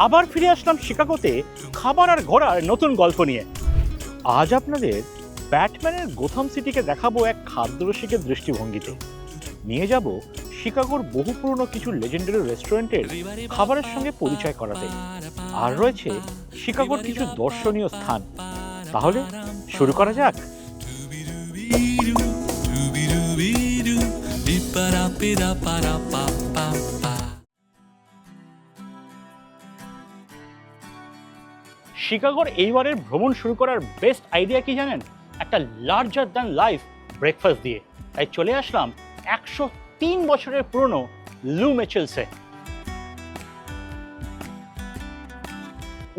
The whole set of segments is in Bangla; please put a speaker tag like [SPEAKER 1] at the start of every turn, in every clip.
[SPEAKER 1] আবার ফিরে আসলাম শিকাগোতে খাবার আর ঘোরার নতুন গল্প নিয়ে। আজ আপনাদের ব্যাটম্যানের গোথাম সিটিকে দেখাবো এক খাদ্যরসিকের দৃষ্টিভঙ্গিতে। নিয়ে যাব শিকাগোর বহু পুরনো কিছু লেজেন্ডারি রেস্টুরেন্টের খাবারের সঙ্গে পরিচয় করাতে। আর রয়েছে শিকাগোর কিছু দর্শনীয় স্থান। তাহলে শুরু করা যাক। শিকাগোর এইবারের ভ্রমণ শুরু করার বেস্ট আইডিয়া কি জানেন? একটা লার্জার দ্যান লাইফ ব্রেকফাস্ট দিয়ে। তাই চলে আসলাম 103 বছরের পুরনো লু মিচেলসে।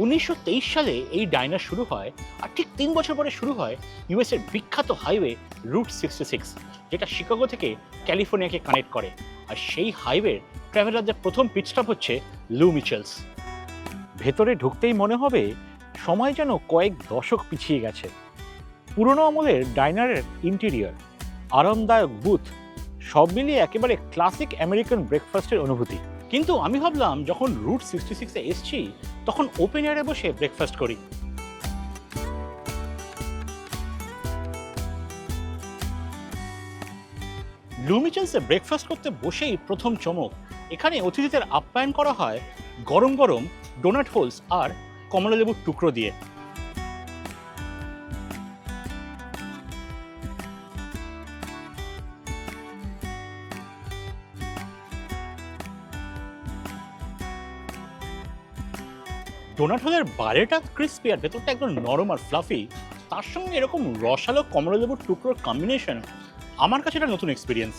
[SPEAKER 1] 1923 সালে এই ডাইনার শুরু হয়, আর ঠিক 3 বছর পরে শুরু হয় ইউএস এর বিখ্যাত হাইওয়ে রুট 66, যেটা শিকাগো থেকে ক্যালিফোর্নিয়াকে কানেক্ট করে। আর সেই হাইওয়ের ট্রাভেলারদের প্রথম পিট স্টপ হচ্ছে লু মিচেলস। ভেতরে ঢুকতেই মনে হবে সময় যেন কয়েক দশক পিছিয়ে গেছে। পুরনো আমলের ডাইনারের ইন্টেরিয়র, আরামদায়ক বুথ, সব মিলিয়ে একেবারে ক্লাসিক আমেরিকান ব্রেকফাস্টের অনুভূতি। কিন্তু আমি ভাবলাম যখন রুট 66-এ এসছি তখন ওপেন এয়ারে বসে ব্রেকফাস্ট করি। লু মিচেলসে ব্রেকফাস্ট করতে বসেই প্রথম চমক, এখানে অতিথিদের আপ্যায়ন করা হয় গরম গরম ডোনাট হোলস আর কমলালেবুর টুকরো দিয়ে। ডোনাট হোলের বাইরেটা ক্রিস্পি আর ভেতরটা একদম নরম আর ফ্লাফি, তার সঙ্গে এরকম রসালো কমলালেবুর টুকরোর কম্বিনেশন আমার কাছে এটা নতুন এক্সপিরিয়েন্স।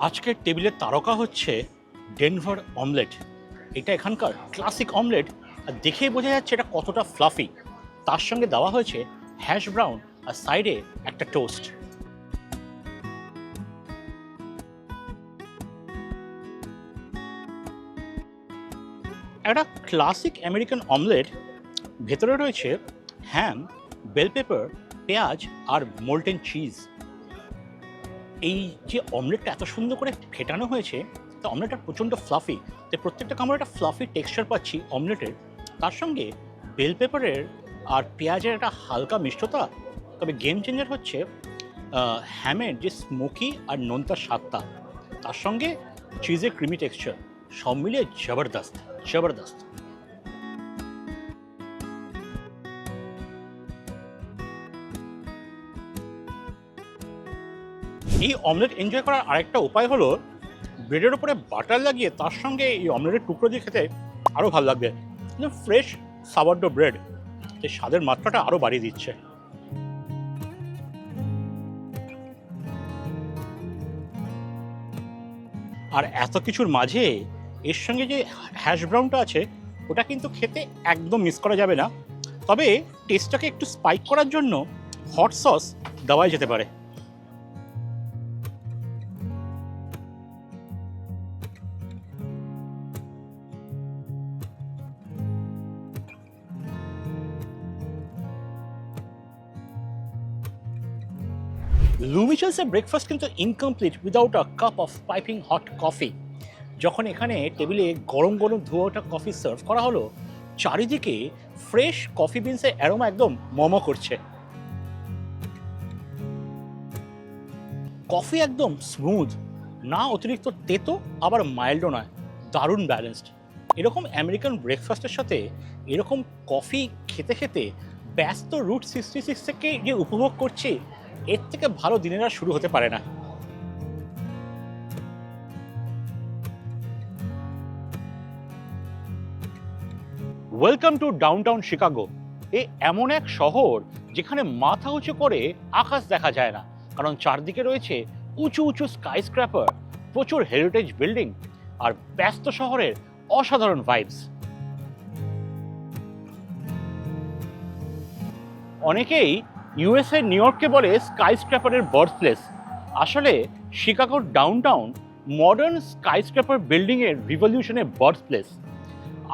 [SPEAKER 1] আজকের টেবিলের তারকা হচ্ছে ডেনভার অমলেট। এটা এখানকার ক্লাসিক অমলেট, আর দেখেই বোঝা যাচ্ছে এটা কতটা ফ্লাফি। তার সঙ্গে দেওয়া হয়েছে হ্যাশ ব্রাউন আর সাইডে একটা টোস্ট। একটা ক্লাসিক আমেরিকান অমলেট, ভেতরে রয়েছে হ্যাম, বেল পেপার, পেঁয়াজ আর মোল্টেন চিজ। এই যে অমলেটটা এত সুন্দর করে ফেটানো হয়েছে, তা অমলেটটা প্রচণ্ড ফ্লাফি, তাই প্রত্যেকটা কামড়ে একটা ফ্লাফি টেক্সচার পাচ্ছি অমলেটের। তার সঙ্গে বেল পেপারের আর পেঁয়াজের একটা হালকা মিষ্টতা। তবে গেম চেঞ্জার হচ্ছে হ্যামের যে স্মোকি আর নোনতার স্বাদটা, তার সঙ্গে চিজের ক্রিমি টেক্সচার, সব মিলিয়ে জবরদস্ত জবরদস্ত। এই অমলেট এনজয় করার আরেকটা উপায় হলো ব্রেডের উপরে বাটার লাগিয়ে তার সঙ্গে এই অমলেটের টুকরো দিয়ে খেতে আরও ভালো লাগবে। ফ্রেশ সাওয়ারডো ব্রেড এই স্বাদের মাত্রাটা আরও বাড়িয়ে দিচ্ছে। আর এত কিছুর মাঝে এর সঙ্গে যে হ্যাশ ব্রাউনটা আছে, ওটা কিন্তু খেতে একদম মিস করা যাবে না। তবে টেস্টটাকে একটু স্পাইক করার জন্য হট সস দেওয়াই যেতে পারে। লু মিচেলসের ব্রেকফাস্ট কিন্তু incomplete without a cup of piping hot coffee. যখন এখানে টেবিলে গরম গরম ধোয়া ওঠা কফি সার্ভ করা হলো, চারিদিকে ফ্রেশ কফি বিনসের অ্যারোমা একদম মমো করছে। কফি একদম স্মুথ, না অতিরিক্ত তেতো আবার মাইল্ডও নয়, দারুণ ব্যালেন্সড। এরকম আমেরিকান ব্রেকফাস্টের সাথে এরকম কফি খেতে খেতে ব্যস্ত রুট 66 থেকে যে উপভোগ করছি, এর থেকে ভালো দিনের আর শুরু হতে পারে না। Welcome to downtown Chicago. এ এমন এক শহর যেখানে মাথা উঁচু করে আকাশ দেখা যায় না, কারণ চারদিকে রয়েছে উঁচু উঁচু স্কাইস্ক্র্যাপার, প্রচুর হেরিটেজ বিল্ডিং আর ব্যস্ত শহরের অসাধারণ ভাইবস। অনেকেই ইউএসএ নিউ ইয়র্ককে বলে স্কাইস্ক্র্যাপারের বার্থপ্লেস। আসলে শিকাগোর ডাউনটাউন মডার্ন স্কাইস্ক্র্যাপার বিল্ডিংয়ের রিভলিউশনের বার্থ প্লেস।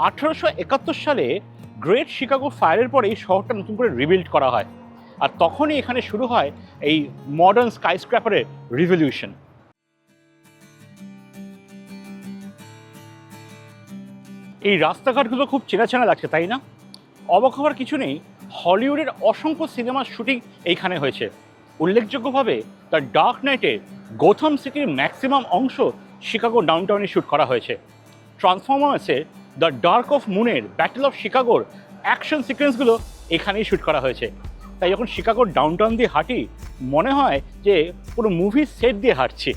[SPEAKER 1] 1871 সালে গ্রেট শিকাগো ফায়ারের পরে এই শহরটা নতুন করে রিবিল্ড করা হয়, আর তখনই এখানে শুরু হয় এই মডার্ন স্কাইস্ক্র্যাপারের রিভলিউশন। এই রাস্তাঘাটগুলো খুব চেনা চেনা লাগছে, তাই না? অবাক হওয়ার কিছু নেই, হলিউডের অসংখ্য সিনেমার শুটিং এইখানে হয়েছে। উল্লেখযোগ্যভাবে দ্য ডার্ক নাইটের গোথাম সিটির ম্যাক্সিমাম অংশ শিকাগো ডাউনটাউনে শ্যুট করা হয়েছে। ট্রান্সফরমার্সের দ্য ডার্ক অফ মুনের ব্যাটল অফ শিকাগোর অ্যাকশন সিকোয়েন্সগুলো এখানেই শ্যুট করা হয়েছে। তাই যখন শিকাগোর ডাউনটাউন দিয়ে হাঁটি মনে হয় যে পুরো মুভির সেট দিয়ে হাঁটছি।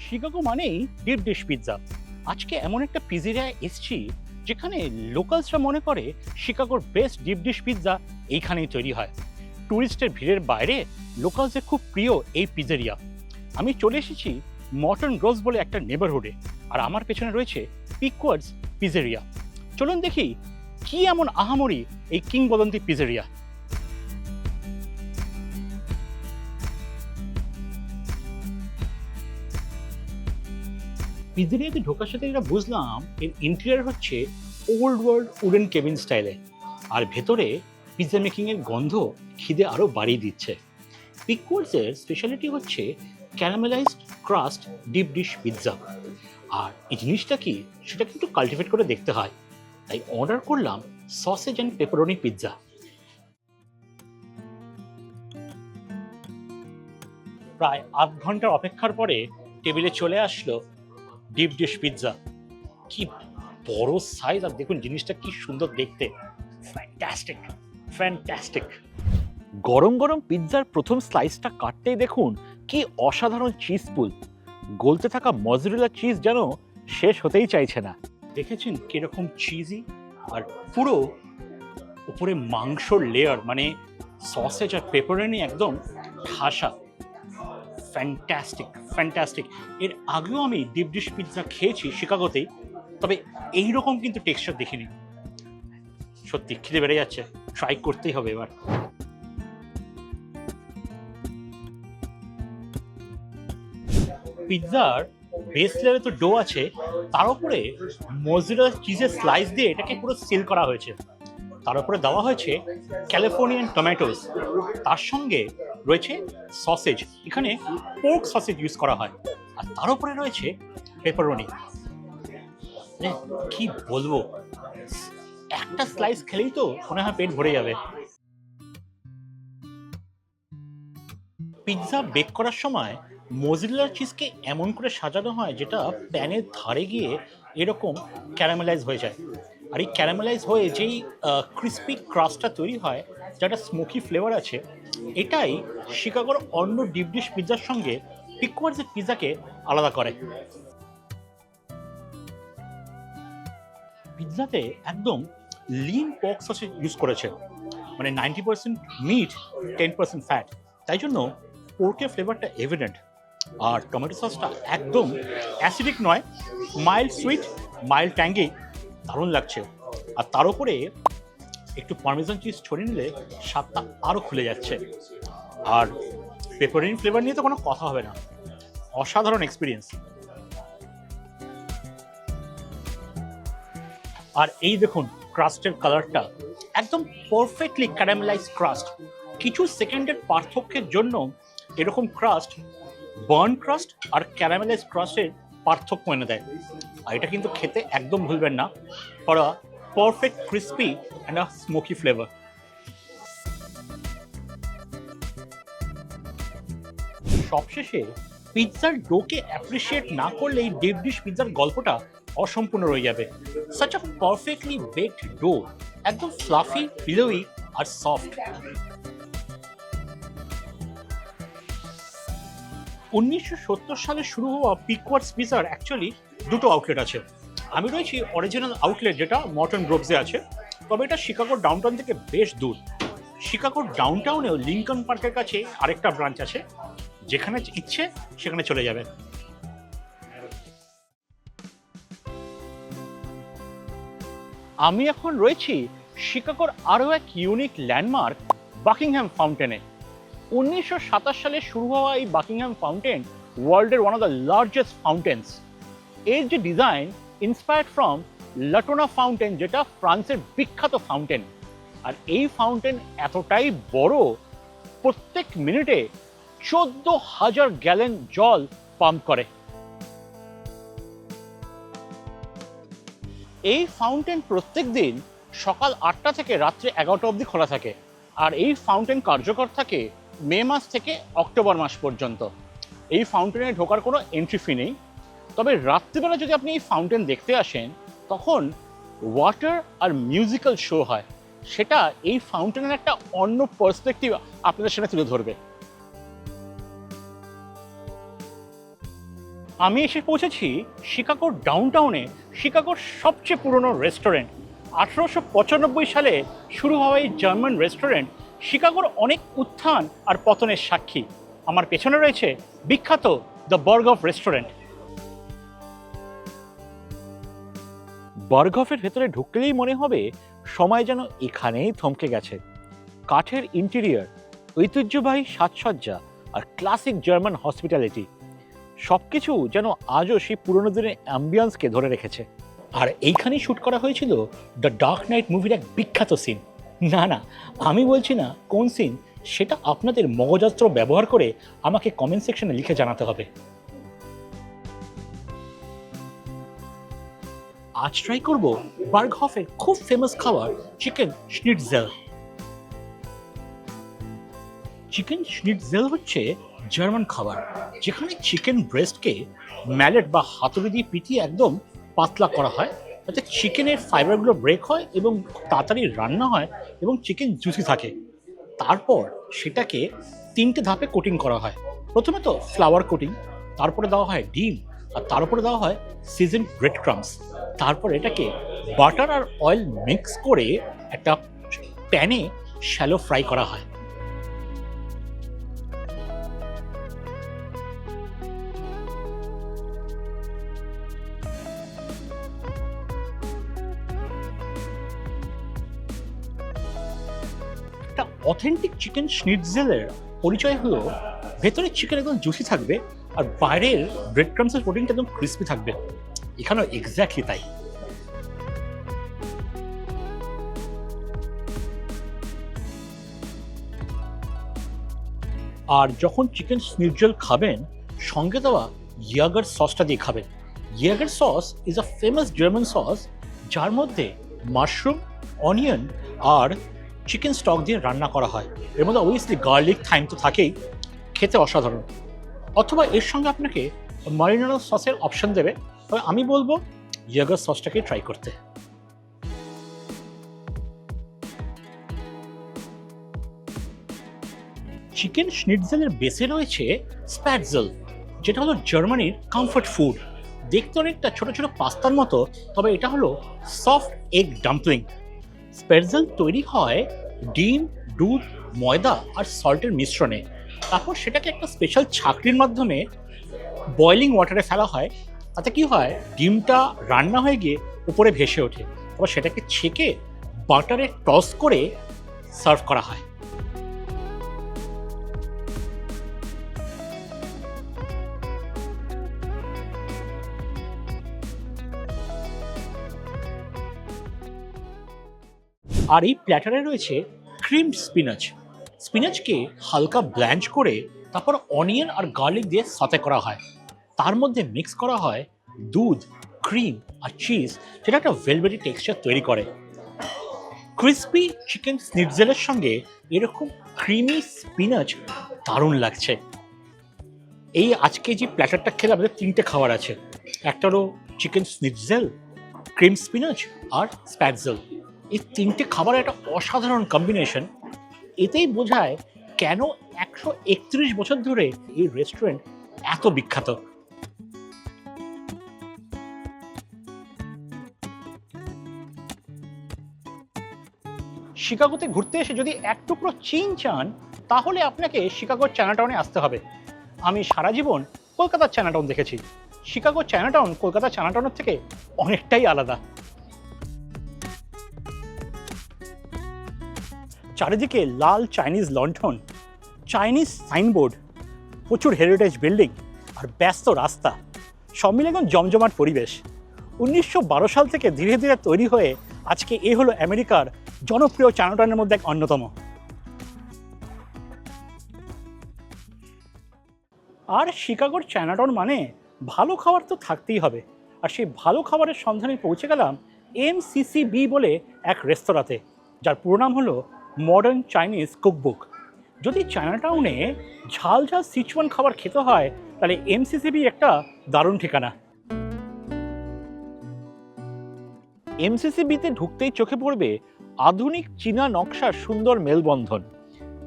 [SPEAKER 1] শিকাগো মানেই ডিপ ডিশ পিৎজা। আজকে এমন একটা পিৎজারিয়ায় এসছি যেখানে লোকালসরা মনে করে শিকাগোর বেস্ট ডিপ ডিশ পিৎজা এইখানেই তৈরি হয়। ট্যুরিস্টের ভিড়ের বাইরে লোকালসের খুব প্রিয় এই পিৎজারিয়া। আমি চলে এসেছি মর্টন গ্রোভস বলে একটা নেবারহুডে, আর আমার পেছনে রয়েছে পিকওয়ার্ডস পিৎজারিয়া। চলুন দেখি কি এমন আহামরি এই কিংবদন্তি পিৎজারিয়া। পিৎজারিয়াতে ঢোকার সাথে যেটা বুঝলাম, এর ইন্টেরিয়ার হচ্ছে ওল্ড ওয়ার্ল্ড উডেন কেবিন স্টাইলে, আর ভেতরে পিৎজা মেকিংয়ের গন্ধ খিদে আরও বাড়িয়ে দিচ্ছে। পিকওয়ার্ডসের স্পেশালিটি হচ্ছে caramelised crust deep dish pizza, আর এই জিনিসটা কি সেটা কিন্তু কাল্টিভেট করে দেখতে হয়। তাই অর্ডার করলাম সসেজ অ্যান্ড পেপারনি পিৎজা। প্রায় 8 ঘন্টার অপেক্ষার পরে টেবিলে চলে আসলো ডিপ ডিশ পিৎজা। কি বড় সাইজ, আর দেখুন জিনিসটা কি সুন্দর দেখতে। Fantastic fantastic. গরম গরম পিৎজার প্রথম স্লাইসটা কাটতেই দেখুন কি অসাধারণ চিজ পুল। গলতে থাকা মজরেলা চিজ যেন শেষ হতেই চাইছে না। দেখেছেন কিরকম চিজি, আর পুরো উপরে মাংসর লেয়ার, মানে সসেজ আর পেপারনি একদম ঠাসা। Fantastic fantastic. এর আগেও আমি ডিপ ডিশ পিৎজা খেয়েছি শিকাগোতেই, তবে এইরকম কিন্তু টেক্সচার দেখিনি। সত্যি খিদে বেড়ে যাচ্ছে, ট্রাই করতেই হবে এবার। পিৎজার বেস লেয়ারে তো ডো আছে, তার উপরে মজরেলা চিজের স্লাইস দিয়ে এটাকে পুরো সিল করা হয়েছে। তার উপরে দেওয়া হয়েছে ক্যালিফোর্নিয়ান টমেটোস, তার সঙ্গে রয়েছে সসেজ, এখানে পোর্ক সসেজ ইউজ করা হয়, আর তার উপরে রয়েছে পেপারনি। কি বলবো, একটা স্লাইস খেলেই তো মনে হয় পেট ভরে যাবে। পিৎজা বেক করার সময় মজরেলা চিজকে এমন করে সাজানো হয় যেটা প্যানের ধারে গিয়ে এরকম ক্যারামেলাইজ হয়ে যায়, আর এই ক্যারামেলাইজ হয়ে যেই ক্রিস্পি ক্রাস্টটা তৈরি হয়, যেটা স্মোকি ফ্লেভার আছে, এটাই শিকাগোর অন্য ডিপ ডিশ পিৎজার সঙ্গে পিকওয়ার্ডসের পিৎজাকে আলাদা করে। পিৎজাতে একদম লিন পর্ক সসেজ ইউজ করেছে, মানে 90% মিট 10% ফ্যাট, তাই জন্য পোর্কের ফ্লেভারটা এভিডেন্ট। আর টমেটো সসটা একদম অ্যাসিডিক নয়, মাইল্ড সুইট, মাইল্ড ট্যাঙ্গি, দারুণ লাগছে। আর তার উপরে একটু পারমেজান চিজ ছড়িয়ে নিলে স্বাদটা আরও খুলে যাচ্ছে। আর পেপারিন ফ্লেভার নিয়ে তো কোনো কথা হবে না, অসাধারণ এক্সপিরিয়েন্স। আর এই দেখুন ক্রাস্টের কালারটা একদম পারফেক্টলি ক্যারামেলাইজ ক্রাস্ট। কিছু সেকেন্ডের পার্থক্যের জন্য এরকম ক্রাস্ট বার্ন ক্রাস্ট আর ক্যারামেলাইজ ক্রাস্টের পার্থক্য এনে দেয়। আর এটা কিন্তু খেতে একদম ভুলবেন না, for a perfect crispy and a smoky flavour. সবশেষে পিৎজার ডোকে অ্যাপ্রিসিয়েট না করলে এই ডিপ ডিশ পিৎজার গল্পটা অসম্পূর্ণ রয়ে যাবে। Such a perfectly baked dough, একদম ফ্লাফি, বিলোই আর সফট। 1970 সালে শুরু হওয়া পিকওয়ার্ডস পিৎজার অ্যাকচুয়ালি দুটো আউটলেট আছে। আমি রয়েছি অরিজিনাল আউটলেট, যেটা মর্টন গ্রোভসে আছে, তবে এটা শিকাগোর ডাউনটাউন থেকে বেশ দূর। শিকাগোর ডাউনটাউনেও লিঙ্কন পার্কের কাছে আরেকটা ব্রাঞ্চ আছে, যেখানে ইচ্ছে সেখানে চলে যাবে। আমি এখন রয়েছি শিকাগোর আরও এক ইউনিক ল্যান্ডমার্ক বাকিংহাম ফাউন্টেনে। 1927 সালে শুরু হওয়া এই বাকিংহাম ফাউন্টেন ওয়ার্ল্ডের ওয়ান অফ দ্য লার্জেস্ট ফাউন্টেন্স। এর যে ডিজাইন ইন্সপায়ার্ড ফ্রম লাটোনা ফাউন্টেন, যেটা ফ্রান্সের বিখ্যাত ফাউন্টেন। আর এই ফাউন্টেন এতটাই বড়, প্রত্যেক মিনিটে 14,000 গ্যালন জল পাম্প করে। এই ফাউন্টেন প্রত্যেক দিন সকাল 8টা থেকে রাত্রে 11টা অবধি খোলা থাকে। আর এই ফাউন্টেন কার্যকর থাকে মে মাস থেকে অক্টোবর মাস পর্যন্ত। এই ফাউন্টেনে ঢোকার কোনো এন্ট্রি ফি নেই। তবে রাত্রিবেলা যদি আপনি এই ফাউন্টেন দেখতে আসেন, তখন ওয়াটার আর মিউজিক্যাল শো হয়। সেটা এই ফাউন্টেনের একটা অন্য পার্সপেক্টিভ আপনাদের সামনে তুলে ধরবে। আমি এসে পৌঁছেছি শিকাগোর ডাউনটাউনে, শিকাগোর সবচেয়ে পুরনো রেস্টুরেন্ট। 1895 সালে শুরু হওয়া এই জার্মান রেস্টুরেন্ট শিকাগোর অনেক উত্থান আর পতনের সাক্ষী। আমার পেছনে রয়েছে বিখ্যাত দ্য বার্গহফ রেস্টুরেন্ট। বার্গহফের ভেতরে ঢুকলেই মনে হবে সময় যেন এখানেই থমকে গেছে। কাঠের ইন্টেরিয়র, ঐতিহ্যবাহী সাজসজ্জা আর ক্লাসিক জার্মান হসপিটালিটি, সবকিছু যেন আজও সেই পুরনো দিনের অ্যাম্বিয়েন্সকে ধরে রেখেছে। আর এইখানেই শ্যুট করা হয়েছিল দ্য ডার্ক নাইট মুভির এক বিখ্যাত সিন। না, আমি বলছি না কোন সিন, সেটা আপনাদের মগজাস্ত্র ব্যবহার করে আমাকে কমেন্ট সেকশনে লিখে জানাতে হবে। আজ ট্রাই করব বার্গহফের খুব ফেমাস খাবার চিকেন স্নিটজেল। চিকেন স্নিটজেল হচ্ছে জার্মান খাবার, যেখানে চিকেন ব্রেস্টকে ম্যালেট বা হাতুড়ি দিয়ে পিটিয়ে একদম পাতলা করা হয়, যাতে চিকেনের ফাইবারগুলো ব্রেক হয় এবং তাড়াতাড়ি রান্না হয় এবং চিকেন জুসি থাকে। তারপর সেটাকে 3টে ধাপে কোটিং করা হয়। প্রথমে তো ফ্লাওয়ার কোটিং, তারপরে দেওয়া হয় ডিম, আর তার উপরে দেওয়া হয় সিজনড ব্রেড ক্রাম্বস। তারপর এটাকে বাটার আর অয়েল মিক্স করে একটা প্যানে শ্যালো ফ্রাই করা হয়। একটা অথেন্টিক চিকেন স্নিটজেলের পরিচয় হলো ভেতরে চিকেন একদম জুসি থাকবে আর বাইরের ব্রেড ক্রাম্বসের কোটিংটা একদম ক্রিস্পি থাকবে। এখানেও এক্স্যাক্টলি তাই। আর যখন চিকেন স্নিটজেল খাবেন, সঙ্গে দেওয়া ইয়াগার সসটা দিয়ে খাবেন। Jaeger sauce is a famous German sauce, যার মধ্যে মাশরুম, অনিয়ন আর চিকেন স্টক দিয়ে রান্না করা হয়। এর মধ্যে অবভিয়াসলি গার্লিক থাইম তো থাকেই, খেতে অসাধারণ। অথবা এর সঙ্গে আপনাকে মারিনারো সসের অপশন দেবে, তবে আমি বলবো ইয়াগার সসটাকে ট্রাই করতে। চিকেন স্নিটজেলের বেসে রয়েছে স্প্যাটজেল, যেটা হলো জার্মানির কমফর্ট ফুড। দেখতে অনেকটা ছোট ছোট পাস্তার মতো, তবে এটা হলো সফট এগ ডাম্পলিং। স্প্যাটজেল তৈরি হয় ডিম, দুধ, ময়দা আর সল্টের মিশ্রণে। তারপর সেটাকে একটা স্পেশাল ছাঁকনির মাধ্যমে বয়লিং ওয়াটারে ফেলা হয়। তাতে কি হয়, ডিমটা রান্না হয়ে গিয়ে উপরে ভেসে ওঠে। তারপর সেটাকে ছেঁকে বাটারে টস করে সার্ভ করা হয়। আর এই প্ল্যাটারে রয়েছে ক্রিমড স্পিনাচ। স্পিনাচকে হালকা ব্ল্যাঞ্চ করে তারপর অনিয়ন আর গার্লিক দিয়ে সতে করা হয়। তার মধ্যে মিক্স করা হয় দুধ, ক্রিম আর চিজ, যেটা একটা ভেলভেটি টেক্সচার তৈরি করে। ক্রিসপি চিকেন স্নিটজেলের সঙ্গে এরকম ক্রিমি স্পিনাচ দারুণ লাগছে। এই আজকে যে প্ল্যাটারটা খেলে আমাদের 3টে খাবার আছে। একটা হলো চিকেন স্নিটজেল, ক্রিম স্পিনাচ আর স্প্যাটজেল। এই 3টে খাবার একটা অসাধারণ কম্বিনেশন। এতেই বোঝায় কেন 131 বছর ধরে এই রেস্টুরেন্ট এত বিখ্যাত। শিকাগোতে ঘুরতে এসে যদি এক টুকরো চীন চান, তাহলে আপনাকে শিকাগোর চায়নাটাউনে আসতে হবে। আমি সারা জীবন কলকাতার চায়নাটাউন দেখেছি। শিকাগোর চায়নাটাউন কলকাতার চায়নাটাউনের থেকে অনেকটাই আলাদা। চারিদিকে লাল চাইনিজ লণ্ঠন, চাইনিজ সাইনবোর্ড, প্রচুর হেরিটেজ বিল্ডিং আর ব্যস্ত রাস্তা, সব মিলে এখন জমজমাট পরিবেশ। 1912 সাল থেকে ধীরে ধীরে তৈরি হয়ে আজকে এ হলো আমেরিকার জনপ্রিয় চায়নাটাউনের মধ্যে এক অন্যতম। আর শিকাগোর চায়নাটাউন মানে ভালো খাবার তো থাকতেই হবে, আর সেই ভালো খাবারের সন্ধানে পৌঁছে গেলাম MCCB বলে এক রেস্তোরাঁতে, যার পুরো নাম হলো মডার্ন চাইনিজ কুকবুক। যদি চায়নাটাউনে ঝাল ঝাল সিচুয়ান খাবার খেতে হয় তাহলে MCCB একটা দারুণ ঠিকানা। MCCBতে ঢুকতেই চোখে পড়বে আধুনিক চীনা নকশার সুন্দর মেলবন্ধন,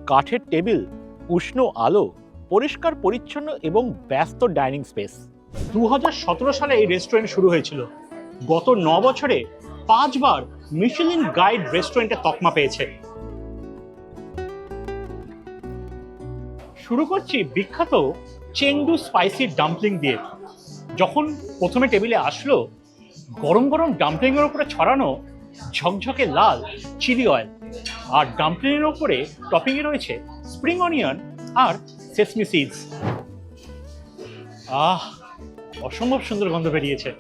[SPEAKER 1] কাঠের টেবিল, উষ্ণ আলো, পরিষ্কার পরিচ্ছন্ন এবং ব্যস্ত ডাইনিং স্পেস। 2017 সালে এই রেস্টুরেন্ট শুরু হয়েছিল। গত 9 বছরে 5 বার মিশেলিন গাইড রেস্টুরেন্টে তকমা পেয়েছে। শুরু করছি বিখ্যাত চেংডু স্পাইসি ডাম্পলিং দিয়ে। যখন প্রথমে টেবিলে আসলো, গরম গরম ডাম্পলিংয়ের উপরে ছড়ানো ঝকঝকে লাল চিলি অয়েল, আর ডাম্পলিংয়ের উপরে টপিংয়ে রয়েছে স্প্রিং অনিয়ন আর সেসমি সিডস। অসম্ভব সুন্দর গন্ধ বেরিয়েছে।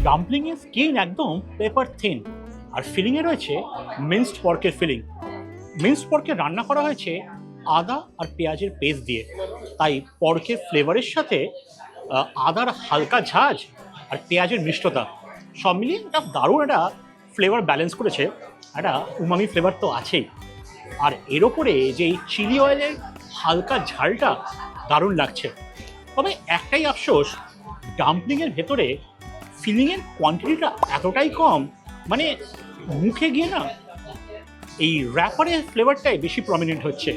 [SPEAKER 1] ডাম্পলিং এর স্কিন একদম পেপার থিন, আর ফিলিংয়ে রয়েছে মিন্সড পর্কের ফিলিং। মিন্সড পর্কে রান্না করা হয়েছে আদা আর পেঁয়াজের পেস্ট দিয়ে, তাই পর্কের ফ্লেভারের সাথে আদার হালকা ঝাঁঝ আর পেঁয়াজের মিষ্টতা সব মিলিয়ে একটা দারুণ একটা ফ্লেভার ব্যালেন্স করেছে। একটা উমামি ফ্লেভার তো আছেই, আর এর ওপরে যে এই চিলি অয়েলের হালকা ঝালটা দারুণ লাগছে। তবে একটাই আফসোস, ডাম্পলিংয়ের ভেতরে ফিলিংয়ের কোয়ান্টিটিটা এতটাই কম, মানে মুখে গিয়ে না এই র্যাপারের ফ্লেভারটাই বেশি প্রমিনেন্ট হচ্ছে।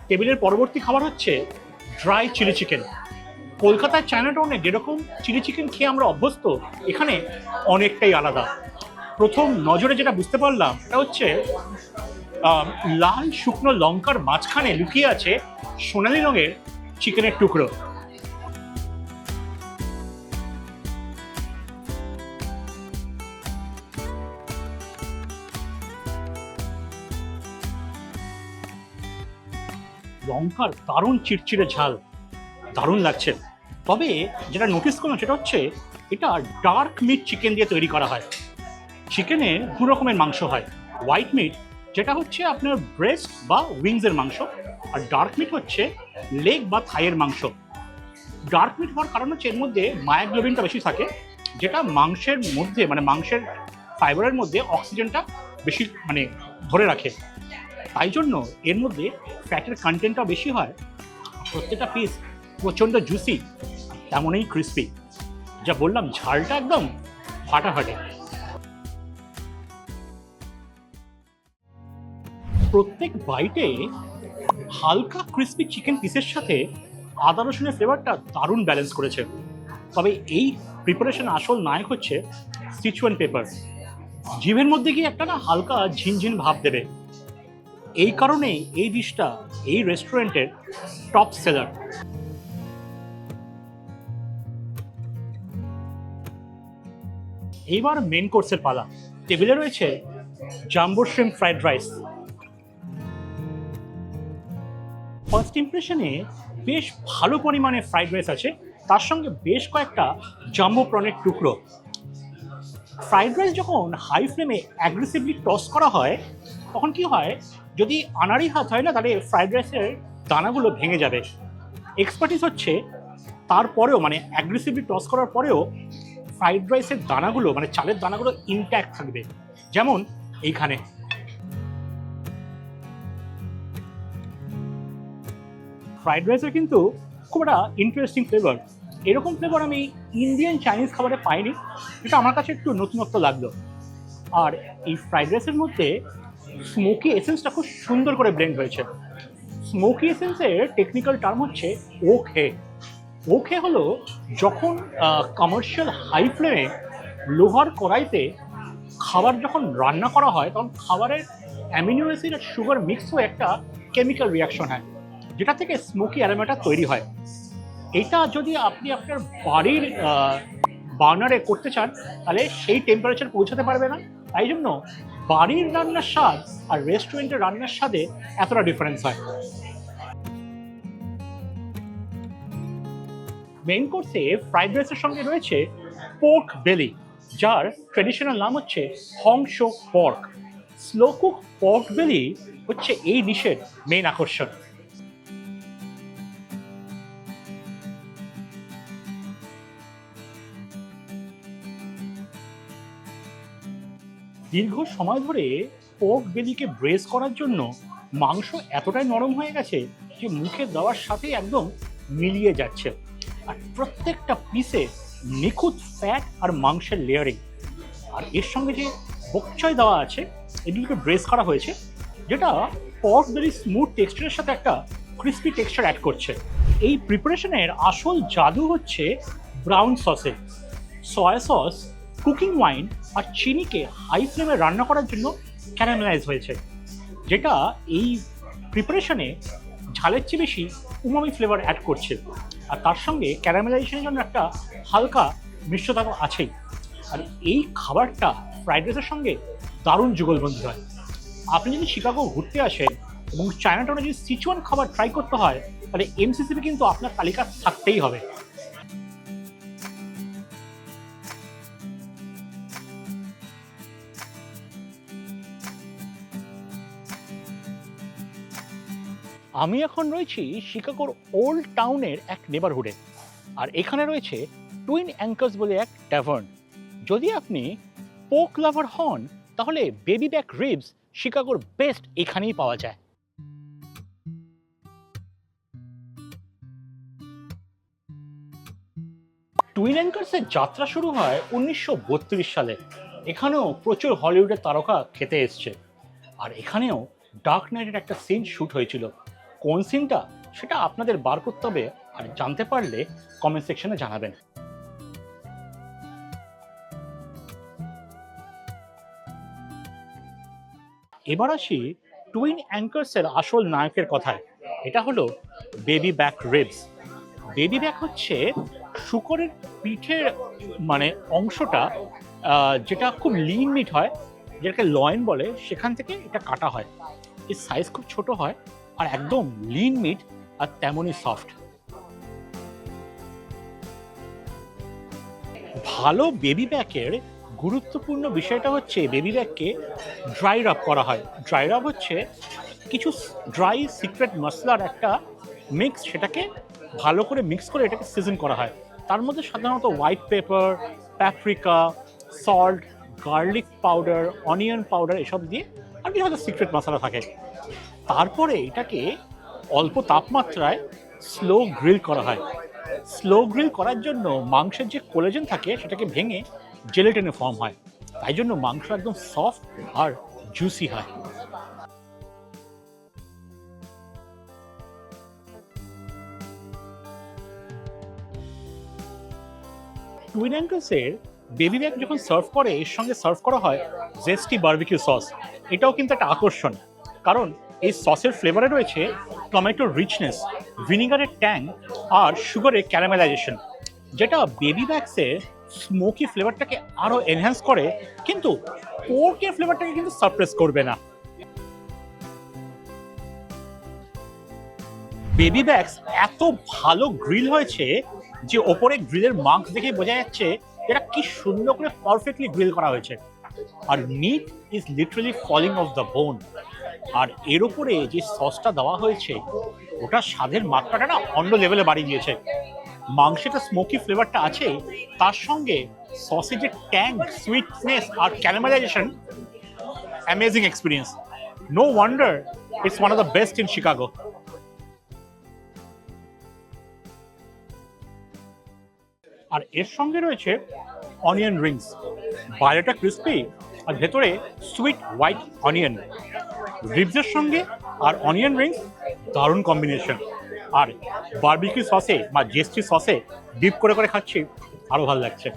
[SPEAKER 1] টেবিলের পরবর্তী খাবার হচ্ছে ড্রাই চিলি চিকেন। কলকাতার চায়নাটাউনে যেরকম চিলি চিকেন খেয়ে আমরা অভ্যস্ত, এখানে অনেকটাই আলাদা। প্রথম নজরে যেটা বুঝতে পারলাম এটা হচ্ছে লাল শুকনো লঙ্কার মাঝখানে লুকিয়ে আছে সোনালি রঙের চিকেনের টুকরো। লঙ্কার দারুণ চিড়চিড়ে ঝাল, দারুণ লাগছে। তবে যেটা নোটিস করলাম সেটা হচ্ছে এটা ডার্ক মিট চিকেন দিয়ে তৈরি করা হয়। চিকেনে দু রকমের মাংস হয়, হোয়াইট মিট যেটা হচ্ছে আপনার ব্রেস্ট বা উইংসের মাংস, আর ডার্ক মিট হচ্ছে লেগ বা থাইয়ের মাংস। ডার্ক মিট হওয়ার কারণ হচ্ছে এর মধ্যে মায়োগ্লোবিনটা বেশি থাকে, যেটা মাংসের মধ্যে মানে মাংসের ফাইবারের মধ্যে অক্সিজেনটা বেশি মানে ধরে রাখে, তাই জন্য এর মধ্যে ফ্যাটের কন্টেন্টটা বেশি হয়। প্রত্যেকটা পিস প্রচণ্ড জুসি, তেমনই ক্রিস্পি। যা বললাম, ঝালটা একদম ফাটাফাটে। প্রত্যেক বাইটে হালকা ক্রিস্পি চিকেন পিসের সাথে আদা রসুনের ফ্লেভারটা দারুণ ব্যালেন্স করেছে। তবে এই প্রিপারেশন আসল নায়ক হচ্ছে সিচুয়ান পেপার। জিভের মধ্যে গিয়ে একটা না হালকা ঝিনঝিন ভাব দেবে। এই কারণে এই ডিশটা এই রেস্টুরেন্টের টপ সেলার। এইবার মেন কোর্সের পালা। টেবিলে রয়েছে jumbo shrimp fried rice. First ইমপ্রেশনে বেশ ভালো পরিমাণে ফ্রাইড রাইস আছে, তার সঙ্গে বেশ কয়েকটা জাম্বো প্রনের টুকরো। ফ্রাইড রাইস যখন হাই ফ্লেমে অ্যাগ্রেসিভলি টস করা হয় তখন কি হয়, যদি আনাড়ি হাত হয় না তাহলে ফ্রাইড রাইসের দানাগুলো ভেঙে যাবে। এক্সপার্টিস হচ্ছে তারপরেও মানে অ্যাগ্রেসিভলি টস করার পরেও ফ্রাইড রাইসের দানাগুলো মানে চালের দানাগুলো ইনট্যাক্ট থাকবে, যেমন এইখানে। ফ্রাইড রাইসের কিন্তু খুব একটা ইন্টারেস্টিং ফ্লেভার। এরকম ফ্লেভার আমি ইন্ডিয়ান চাইনিজ খাবারে পাইনি, এটা আমার কাছে একটু নতুনত্ব লাগলো। আর এই ফ্রাইড রাইসের মধ্যে স্মোকি এসেন্সটা খুব সুন্দর করে ব্লেন্ড হয়েছে। স্মোকি এসেন্সের টেকনিক্যাল টার্ম হচ্ছে ওখে। ওখে হলো যখন কমার্শিয়াল হাই ফ্লেমে লোহার কড়াইতে খাবার যখন রান্না করা হয় তখন খাবারের অ্যামিনো অ্যাসিড আর সুগার মিক্স হয়ে একটা কেমিক্যাল রিয়াকশন হয়। যেটা থেকে স্মোকি অ্যারোমাটা তৈরি হয়। এটা যদি আপনি আপনার বাড়ির বার্নারে করতে চান তাহলে সেই টেম্পারেচার পৌঁছাতে পারবে না। তাই জন্য বাড়ির রান্নার স্বাদ আর রেস্টুরেন্টের রান্নার স্বাদে এতটা ডিফারেন্স হয়। মেইন কোর্সে ফ্রাইড রাইসের সঙ্গে রয়েছে পোর্ক বেলি, যার ট্রেডিশনাল নাম হচ্ছে Hansa pork. Slow cook pork বেলি হচ্ছে এই ডিশের মেইন আকর্ষণ। দীর্ঘ সময় ধরে পোর্ক বেলিকে ব্রেস করার জন্য মাংস এতটাই নরম হয়ে গেছে যে মুখে দেওয়ার সাথে একদম মিলিয়ে যাচ্ছে। আর প্রত্যেকটা পিসে নিখুঁত ফ্যাট আর মাংসের লেয়ারিং, আর এর সঙ্গে যে বকচয় দেওয়া আছে এগুলোকে ব্রেস করা হয়েছে, যেটা পর্ক বেলি স্মুথ টেক্সচারের সাথে একটা ক্রিস্পি টেক্সচার অ্যাড করছে। এই প্রিপারেশনের আসল জাদু হচ্ছে ব্রাউন সসে। সয়া সস, কুকিং ওয়াইন আর চিনিকে হাই ফ্লেমে রান্না করার জন্য ক্যারামেলাইজ হয়েছে, যেটা এই প্রিপারেশনে ঝালের চেয়ে বেশি উমামি ফ্লেভার অ্যাড করছে। আর তার সঙ্গে ক্যারামেলাইজেশনের জন্য একটা হালকা মিষ্টতা তো আছেই। আর এই খাবারটা ফ্রাইড রাইসের সঙ্গে দারুণ যুগলবন্দী হয়। আপনি যদি শিকাগো ঘুরতে আসেন এবং চায়নাটাউনে যদি সিচুয়ান খাবার ট্রাই করতে হয় তাহলে এমসিসিপি কিন্তু আপনার তালিকা থাকতেই হবে। আমি এখন রয়েছি শিকাগোর ওল্ড টাউনের এক নেবারহুডে, আর এখানে রয়েছে টুইন অ্যাঙ্কার্স বলে এক ট্যাভার্ন। যদি আপনি পোক লাভার হন তাহলে বেবি ব্যাক রিবস শিকাগোর বেস্ট এখানেই পাওয়া যায়। টুইন অ্যাঙ্কার্সের যাত্রা শুরু হয় 1932 সালে। এখানেও প্রচুর হলিউডের তারকা খেতে এসছে, আর এখানেও ডার্ক নাইটের একটা সিন শ্যুট হয়েছিল। কোন সিনটা সেটা আপনাদের বার করতে হবে, আর জানতে পারলে কমেন্ট সেকশনে জানাবেন। এবার আসি টুইন অ্যাঙ্কার্সের আসল নায়কের কথায়। এটা হলো baby back ribs. Baby back হচ্ছে শূকরের পিঠের মানে অংশটা, যেটা খুব লিন মিট হয়, যেটাকে লয়েন বলে, সেখান থেকে এটা কাটা হয়। এর সাইজ খুব ছোট হয় আর একদম লিন মিট আর তেমনই সফট। ভালো বেবি ব্যাকের গুরুত্বপূর্ণ বিষয়টা হচ্ছে বেবি ব্যাককে ড্রাই রাব করা হয়। ড্রাই রাব হচ্ছে কিছু ড্রাই সিক্রেট মশলার একটা মিক্স, সেটাকে ভালো করে মিক্স করে এটাকে সিজন করা হয়। তার মধ্যে সাধারণত white pepper, paprika, salt, garlic powder, onion powder এসব দিয়ে আর কিছু হয়তো সিক্রেট মশলা থাকে। তারপরে এটাকে অল্প তাপমাত্রায় স্লো গ্রিল করা হয়। স্লো গ্রিল করার জন্য মাংসের যে কোলাজেন থাকে সেটাকে ভেঙে জেলেটিনে ফর্ম হয়, তাই জন্য মাংস একদম সফট আর জুসি হয়। টুইন অ্যাঙ্কেলসের বেবি ব্যাক যখন সার্ভ করে এর সঙ্গে সার্ভ করা হয় জেস্টি বারবিকিউ সস। এটাও কিন্তু একটা আকর্ষণ, কারণ এই সসের ফ্লেভারে রয়েছে টমেটোর রিচনেস, ভিনিগারের ট্যাং আর সুগারের ক্যারামেলাইজেশন, যেটা বেবি ব্যাকসের স্মোকি ফ্লেভারটাকে আরও এনহ্যান্স করে, কিন্তু পোর্কের ফ্লেভারটাকে কিন্তু সারপ্রেস করবে না। বেবি ব্যাকস এত ভালো গ্রিল হয়েছে যে ওপরে গ্রিলের মার্কস দেখে বোঝা যাচ্ছে এটা কি সুন্দর করে পারফেক্টলি গ্রিল করা হয়েছে। আর meat is literally falling off the bone. আর এর উপরে যে সসটা দেওয়া হয়েছে ওটা স্বাদের মাত্রাটা না অন্য লেভেলে বাড়িয়ে দিয়েছে। মাংসেটা স্মোকি ফ্লেভারটা আছে, তার সঙ্গে সসের যে ট্যাং, সুইটনেস আর caramelisation, amazing experience. No wonder it's one of the best in Chicago. আর এর সঙ্গে রয়েছে অনিয়ন রিংস, বাইরেটা ক্রিস্পি আর ভেতরে সুইট হোয়াইট অনিয়ন। রিবসের সঙ্গে আর অনিয়ন রিংস দারুণ কম্বিনেশন। আর বারবিকিউ সসে বা জেস্টি সসে ডিপ করে করে খাচ্ছি, আরও ভালো লাগছে।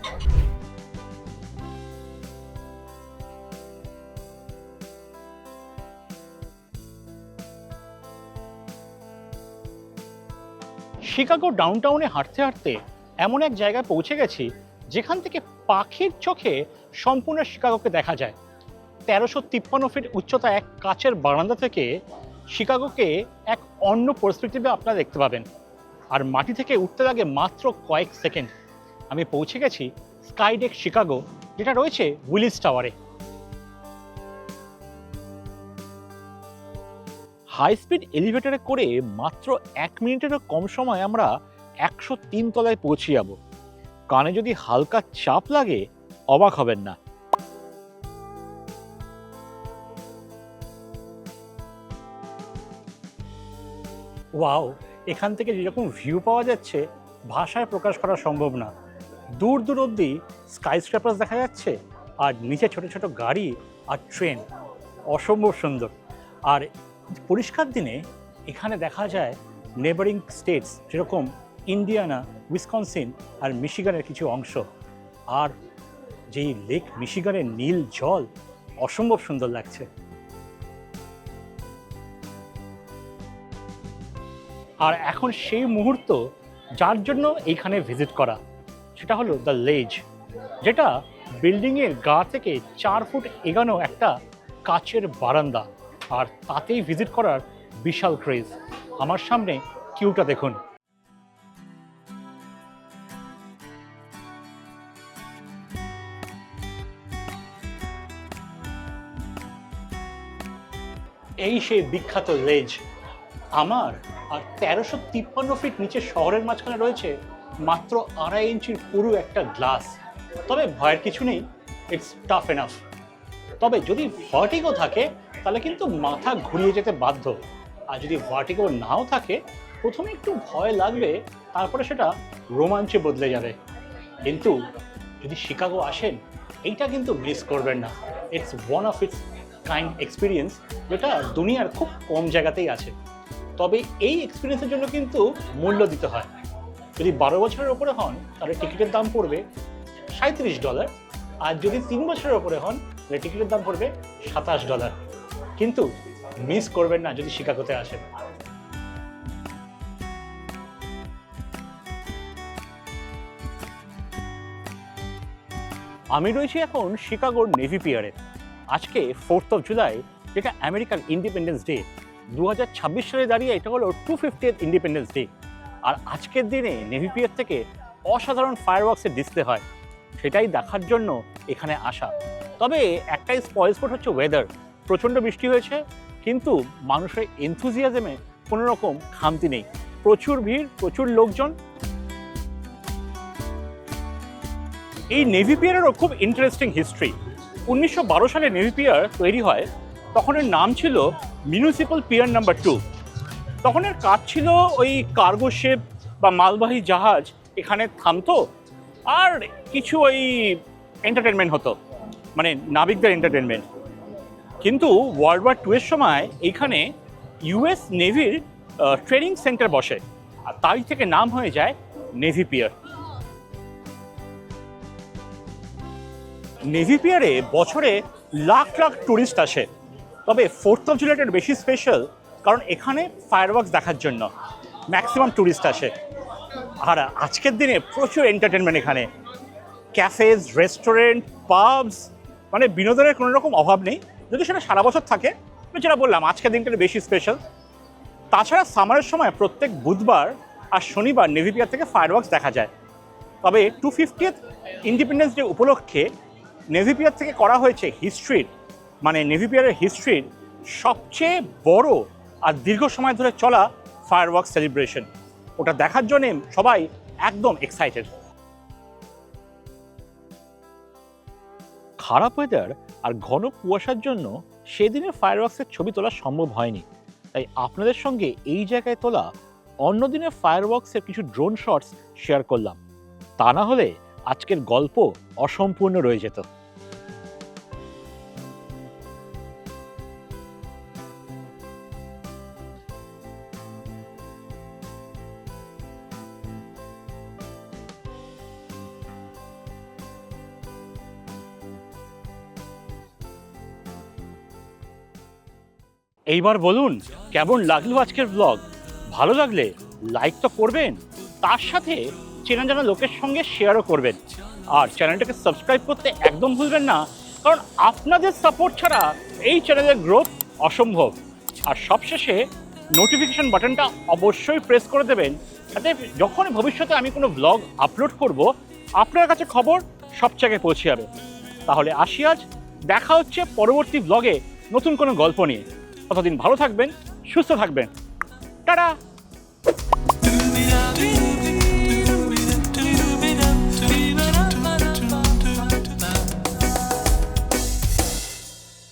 [SPEAKER 1] শিকাগো ডাউনটাউনে হাঁটতে হাঁটতে এমন এক জায়গায় পৌঁছে গেছি যেখান থেকে পাখির চোখে সম্পূর্ণ শিকাগোকে দেখা যায়। 1353 ফিট উচ্চতা এক কাচের বারান্দা থেকে শিকাগোকে এক অন্য পার্সপেক্টিভে আপনারা দেখতে পাবেন। আর মাটি থেকে উঠতে লাগে মাত্র কয়েক সেকেন্ড। আমি পৌঁছে গেছি স্কাইডেক শিকাগো, যেটা রয়েছে উইলিস টাওয়ারে। হাই স্পিড এলিভেটরে করে মাত্র 1 মিনিটেরও কম সময় আমরা 103 তলায় পৌঁছে যাব। কানে যদি হালকা চাপ লাগে অবাক হবেন না। ওয়াও, এখান থেকে যেরকম ভিউ পাওয়া যাচ্ছে ভাষায় প্রকাশ করা সম্ভব না। দূর দূর অবধি স্কাই স্ক্র্যাপার্স দেখা যাচ্ছে আর নিচে ছোট ছোট গাড়ি আর ট্রেন, অসম্ভব সুন্দর। আর পরিষ্কার দিনে এখানে দেখা যায় নেবারিং স্টেটস যেরকম ইন্ডিয়ানা, উইসকনসিন আর মিশিগানের কিছু অংশ। আর যেই লেক মিশিগানের নীল জল অসম্ভব সুন্দর লাগছে। আর এখন সেই মুহূর্ত যার জন্য এইখানে ভিজিট করা, সেটা হলো দ্য লেজ, যেটা বিল্ডিংয়ের গা থেকে 4 ফুট এগানো একটা কাচের বারান্দা। আর তাতেই ভিজিট করার বিশাল ক্রেজ। আমার সামনে কিউটা দেখুন। এই সেই বিখ্যাত লেজ। আমার আর 1353 ফিট নিচে শহরের মাঝখানে রয়েছে মাত্র 2.5 ইঞ্চির পুরো একটা গ্লাস। তবে ভয়ের কিছু নেই, ইটস টাফ এনাফ। তবে যদি ভার্টিগো থাকে তাহলে কিন্তু মাথা ঘুরিয়ে যেতে বাধ্য। আর যদি ভার্টিগো নাও থাকে, প্রথমে একটু ভয় লাগবে, তারপরে সেটা রোমাঞ্চে বদলে যাবে। কিন্তু যদি শিকাগো আসেন, এইটা কিন্তু মিস করবেন না। It's one of its kind experience, যেটা দুনিয়ার খুব কম জায়গাতেই আছে। তবে এই এক্সপিরিয়েন্সের জন্য কিন্তু মূল্য দিতে হয়। যদি 12 বছরের ওপরে হন তাহলে টিকিটের দাম পড়বে $37। আর যদি 3 বছরের ওপরে হন তাহলে টিকিটের দাম পড়বে $27। কিন্তু মিস করবেন না যদি শিকাগোতে আসেন। আমি রয়েছি এখন শিকাগোর নেভি পিয়ারে। আজকে 4th অফ জুলাই, যেটা আমেরিকান ইন্ডিপেন্ডেন্স ডে। 2026 সালে দাঁড়িয়ে এটা হলো 250th ইন্ডিপেন্ডেন্স ডে। আর আজকের দিনে নেভি পিয়ার থেকে অসাধারণ ফায়ারওয়ার্কসের ডিসপ্লে হয়, সেটাই দেখার জন্য এখানে আসা। তবে একটাই স্পয়েল স্পট হচ্ছে ওয়েদার। প্রচণ্ড বৃষ্টি হয়েছে, কিন্তু মানুষের এনথুজিয়াজমে কোনো রকম খামতি নেই। প্রচুর ভিড়, প্রচুর লোকজন। এই নেভি পিয়ারেরও খুব ইন্টারেস্টিং হিস্ট্রি। 1912 সালে নেভি পিয়ার তৈরি হয়। তখন এর নাম ছিল মিউনিসিপ্যাল পিয়ার নাম্বার 2। তখন এর কাজ ছিল ওই কার্গো শিপ বা মালবাহী জাহাজ এখানে থামতো, আর কিছু ওই এন্টারটেনমেন্ট হতো, মানে নাবিকদের এন্টারটেনমেন্ট। কিন্তু ওয়ার্ল্ড ওয়ার 2 এর সময় এইখানে ইউএস নেভির ট্রেনিং সেন্টার বসে, আর তাই থেকে নাম হয়ে যায় নেভি পিয়ার। নেভি পিয়ারে বছরে লাখ লাখ টুরিস্ট আসে। তবে 4th অফ জুলাইটা বেশি স্পেশাল, কারণ এখানে ফায়ারওয়ার্কস দেখার জন্য ম্যাক্সিমাম টুরিস্ট আসে। আর আজকের দিনে প্রচুর এন্টারটেনমেন্ট এখানে, ক্যাফেজ, রেস্টুরেন্ট, পাবস, মানে বিনোদনের কোনো রকম অভাব নেই। যদি সেটা সারা বছর থাকে, যেটা বললাম আজকের দিনটা বেশি স্পেশাল। তাছাড়া সামারের সময় প্রত্যেক বুধবার আর শনিবার নেভি পিয়ার থেকে ফায়ারওয়ার্কস দেখা যায়। তবে 250th ইন্ডিপেন্ডেন্স ডে উপলক্ষে নেভি পিয়ার থেকে করা হয়েছে হিস্ট্রির, মানে নেভি পিয়ারের হিস্ট্রির সবচেয়ে বড় আর দীর্ঘ সময় ধরে চলা ফায়ারওয়ার্কস সেলিব্রেশন। ওটা দেখার জন্য সবাই একদম এক্সাইটেড। খারাপ ওয়েদার আর ঘন কুয়াশার জন্য সেদিনের ফায়ারওয়ার্কসের ছবি তোলা সম্ভব হয়নি। তাই আপনাদের সঙ্গে এই জায়গায় তোলা অন্য দিনের ফায়ারওয়ার্কসের কিছু ড্রোন শটস শেয়ার করলাম। তা না হলে আজকের গল্প অসম্পূর্ণ রয়ে যেত। এইবার বলুন কেমন লাগলো আজকের ব্লগ। ভালো লাগলে লাইক তো করবেন, তার সাথে চেনা জানা লোকের সঙ্গে শেয়ারও করবেন। আর চ্যানেলটাকে সাবস্ক্রাইব করতে একদম ভুলবেন না, কারণ আপনাদের সাপোর্ট ছাড়া এই চ্যানেলের গ্রোথ অসম্ভব। আর সবশেষে নোটিফিকেশন বাটনটা অবশ্যই প্রেস করে দেবেন, যাতে যখন ভবিষ্যতে আমি কোনো ব্লগ আপলোড করব আপনার কাছে খবর সবচেয়ে আগে পৌঁছে যাবে। তাহলে আসি আজ, দেখা হচ্ছে পরবর্তী ব্লগে নতুন কোনো গল্প নিয়ে। ততদিন ভালো থাকবেন, সুস্থ থাকবেন, টাটা।